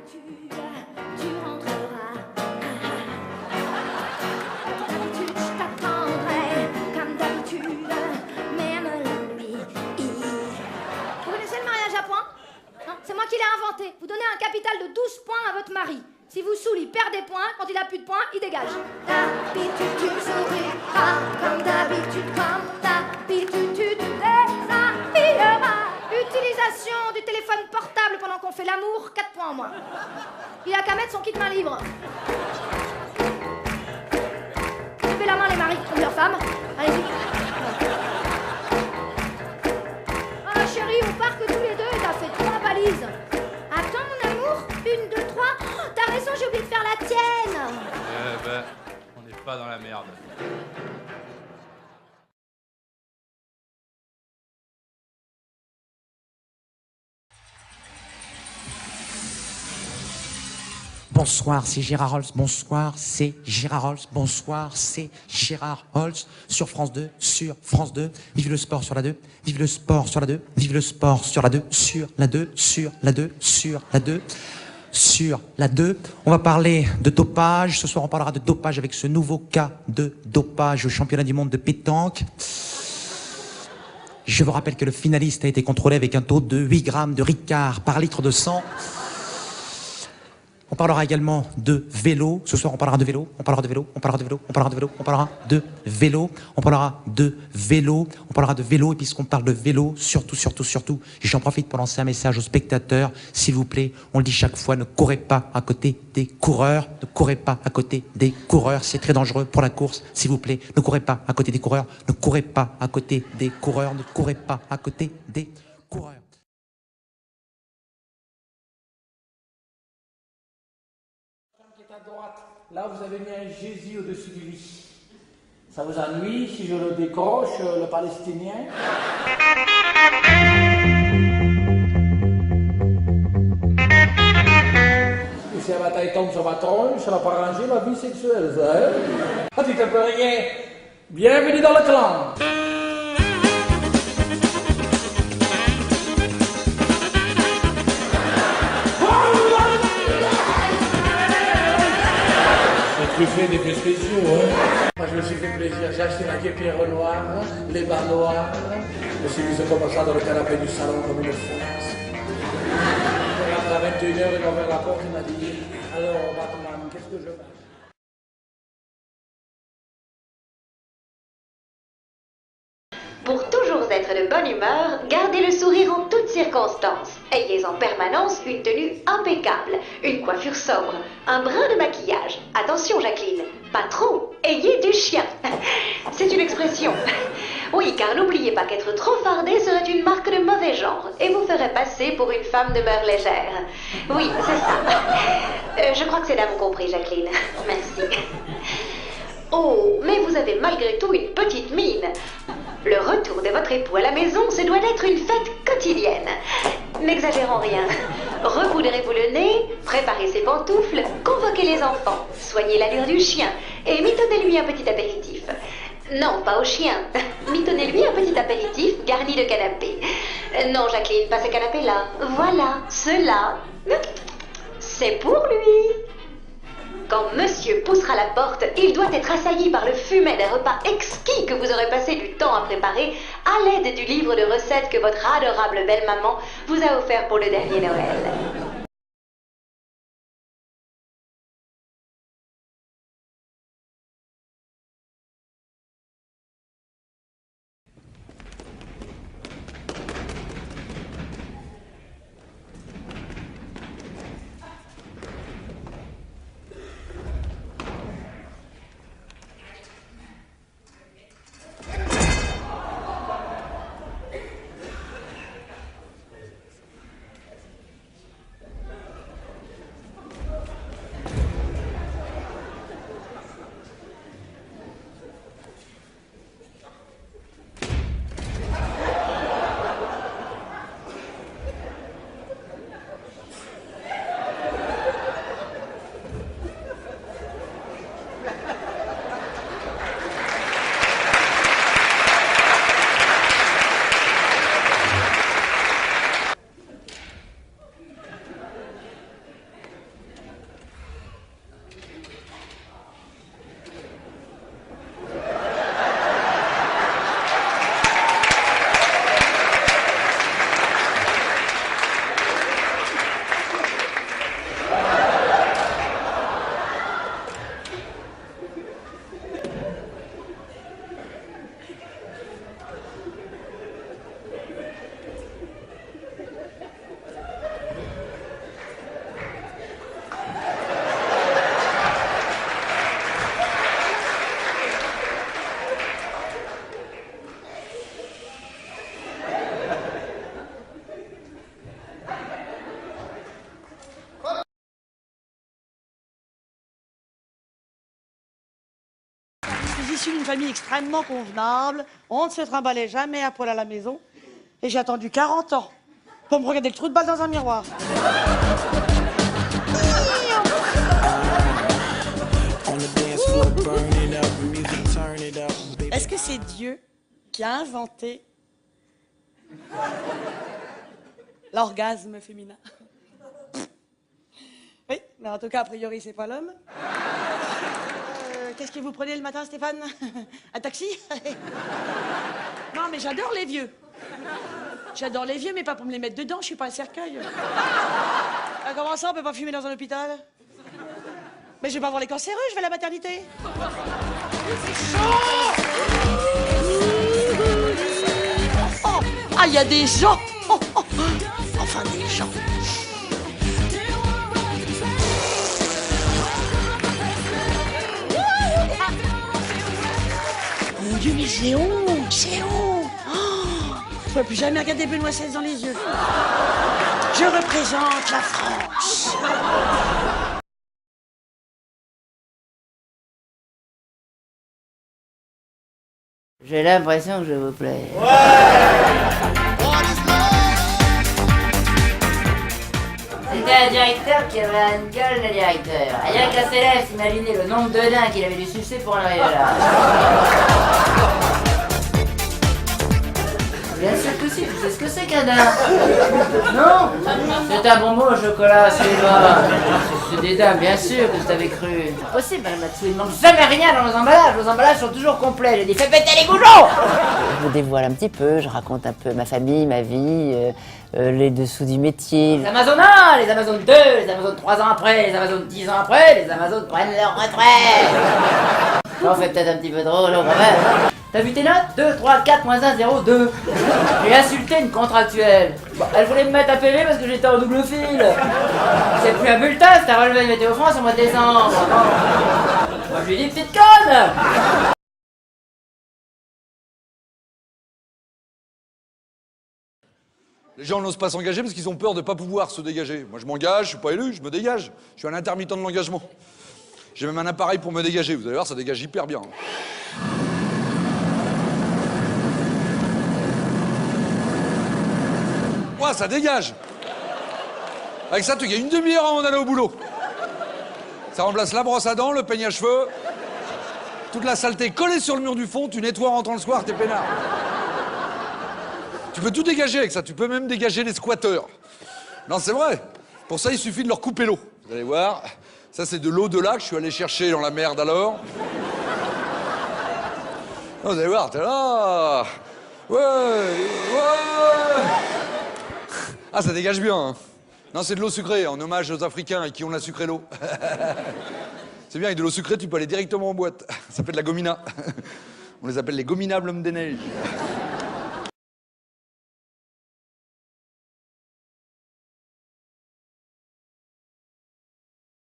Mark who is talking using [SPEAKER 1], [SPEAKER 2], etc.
[SPEAKER 1] Tu rentreras. D'habitude, je t'attendrai, comme d'habitude, même la nuit. Vous connaissez le mariage à points? Non, c'est moi qui l'ai inventé. Vous donnez un capital de 12 points à votre mari. Si vous saoule, il perd des points. Quand il a plus de points, il dégage. D'habitude, tu souriras. Comme d'habitude, tu te déshabilleras. Utilisation du téléphone portable pendant qu'on fait l'amour, 4 points en moins. Il a qu'à mettre son kit main libre. Levez la main les maris comme leurs femmes. Allez-y. Ah chérie, on part que tous les deux et t'as fait 3 balises. Attends mon amour, 1, 2, 3. Oh, t'as raison, j'ai oublié de faire la tienne.
[SPEAKER 2] On n'est pas dans la merde.
[SPEAKER 3] Bonsoir, c'est Gérard Holtz. Bonsoir, c'est Gérard Holtz. Bonsoir, c'est Gérard Holtz. Sur France 2, sur France 2. Vive le sport sur la 2. Vive le sport sur la 2. Vive le sport sur la 2. Sur la 2. Sur la 2. Sur la 2. Sur la 2. On va parler de dopage. Ce soir, on parlera de dopage avec ce nouveau cas de dopage au championnat du monde de pétanque. Je vous rappelle que le finaliste a été contrôlé avec un taux de 8 grammes de Ricard par litre de sang. On parlera également de vélo. Ce soir, on parlera de vélo. On parlera de vélo. On parlera de vélo. On parlera de vélo. On parlera de vélo. On parlera de vélo. On parlera de vélo. Et puisqu'on parle de vélo, surtout, j'en profite pour lancer un message aux spectateurs. S'il vous plaît, on le dit chaque fois, ne courez pas à côté des coureurs. Ne courez pas à côté des coureurs. C'est très dangereux pour la course. S'il vous plaît, ne courez pas à côté des coureurs. Ne courez pas à côté des coureurs. Ne courez pas à côté des coureurs.
[SPEAKER 4] À droite, là vous avez mis un Jésus au-dessus du lit. Ça vous ennuie si je le décroche, le palestinien? Et si la bataille tombe sur ma tronche, ça va pas ranger ma vie sexuelle, ça, hein? Ah, tu te peux rien. Bienvenue dans le clan. Je fais des faits spéciaux, hein. Moi, je me suis fait plaisir. J'ai acheté ma guêpière noire, les bas noirs. Je me suis mis comme ça dans le canapé du salon comme une fosse. Je rentre à 21h, il m'a ouvert la porte, il m'a dit « Alors, Batman, qu'est-ce que je mange ?»
[SPEAKER 5] Pour toujours être de bonne humeur, gardez le sourire en toutes circonstances. Ayez en permanence une tenue impeccable, une coiffure sobre, un brin de maquillage. Attention Jacqueline, pas trop, ayez du chien. C'est une expression. Oui, car n'oubliez pas qu'être trop fardé serait une marque de mauvais genre et vous ferait passer pour une femme de mœurs légères. Oui, c'est ça. Je crois que ces dames ont compris, Jacqueline. Merci. Oh, mais vous avez malgré tout une petite mine. Le retour de votre époux à la maison, ce doit être une fête quotidienne. N'exagérons rien. Repoudrez-vous le nez, préparez ses pantoufles, convoquez les enfants, soignez l'allure du chien et mitonnez-lui un petit apéritif. Non, pas au chien. Mitonnez-lui un petit apéritif garni de canapé. Non, Jacqueline, pas ce canapé-là. Voilà, cela. C'est pour lui. Quand monsieur poussera la porte, il doit être assailli par le fumet des repas exquis que vous aurez passé du temps à préparer à l'aide du livre de recettes que votre adorable belle-maman vous a offert pour le dernier Noël.
[SPEAKER 6] issu d'une famille extrêmement convenable. On ne se trimballait jamais à poil à la maison. Et j'ai attendu 40 ans pour me regarder le trou de balle dans un miroir. Est-ce que c'est Dieu qui a inventé l'orgasme féminin? Oui, mais en tout cas, a priori, c'est pas l'homme. Qu'est-ce que vous prenez le matin, Stéphane? Un taxi? Non, mais j'adore les vieux. J'adore les vieux, mais pas pour me les mettre dedans, je suis pas un cercueil. Comment ça, on peut pas fumer dans un hôpital? Mais je vais pas voir les cancéreux, je vais à la maternité. C'est chaud! Oh, ah, il y a des gens! Oh, oh. Enfin, des gens. Mon Dieu, mais c'est haut! C'est haut! Oh, je ne peux plus jamais regarder Benoît XVI dans les yeux. Je représente la France.
[SPEAKER 7] J'ai l'impression que je vous plais. C'était un directeur qui avait une gueule de directeur. Rien qu'à ses lèvres, imaginez le nombre de nains qu'il avait dû sucer pour en arriver là. Bien sûr que si, tu sais ce que c'est qu'un nain. Non? C'est un bonbon au chocolat, c'est pas. C'est des dames, bien sûr que je t'avais cru. C'est possible, madame Matsou, il ne manque jamais rien dans nos emballages. Nos emballages sont toujours complets. J'ai dit, fais péter les goujons! Je vous dévoile un petit peu, je raconte un peu ma famille, ma vie, les dessous du métier. Les Amazones 1, les Amazones 2, les Amazones 3 ans après, les Amazones 10 ans après, les Amazones prennent leur retraite. On fait peut-être un petit peu drôle, quand même. T'as vu tes notes? 2, 3, 4, moins 1, 0, 2. J'ai insulté une contractuelle. Bon, elle voulait me mettre à PV parce que j'étais en double fil. C'est plus un bulletin, c'est un relevé de Météo France au mois de décembre. Moi je lui dis petite conne.
[SPEAKER 8] Les gens n'osent pas s'engager parce qu'ils ont peur de ne pas pouvoir se dégager. Moi je m'engage, je suis pas élu, je me dégage. Je suis un intermittent de l'engagement. J'ai même un appareil pour me dégager, vous allez voir, ça dégage hyper bien. Ouais, ça dégage. Avec ça, tu gagnes une demi-heure avant d'aller au boulot. Ça remplace la brosse à dents, le peigne à cheveux, toute la saleté collée sur le mur du fond, tu nettoies en rentrant le soir, t'es peinard. Tu peux tout dégager avec ça, tu peux même dégager les squatteurs. Non, c'est vrai. Pour ça, il suffit de leur couper l'eau. Vous allez voir, ça c'est de l'eau de lac, je suis allé chercher dans la merde alors. Non, vous allez voir, t'es là. Ouais. Ah, ça dégage bien. Hein. Non, c'est de l'eau sucrée, en hommage aux Africains qui ont la sucrée l'eau. C'est bien, avec de l'eau sucrée, tu peux aller directement en boîte. Ça s'appelle de la gomina. On les appelle les gominables hommes des neiges.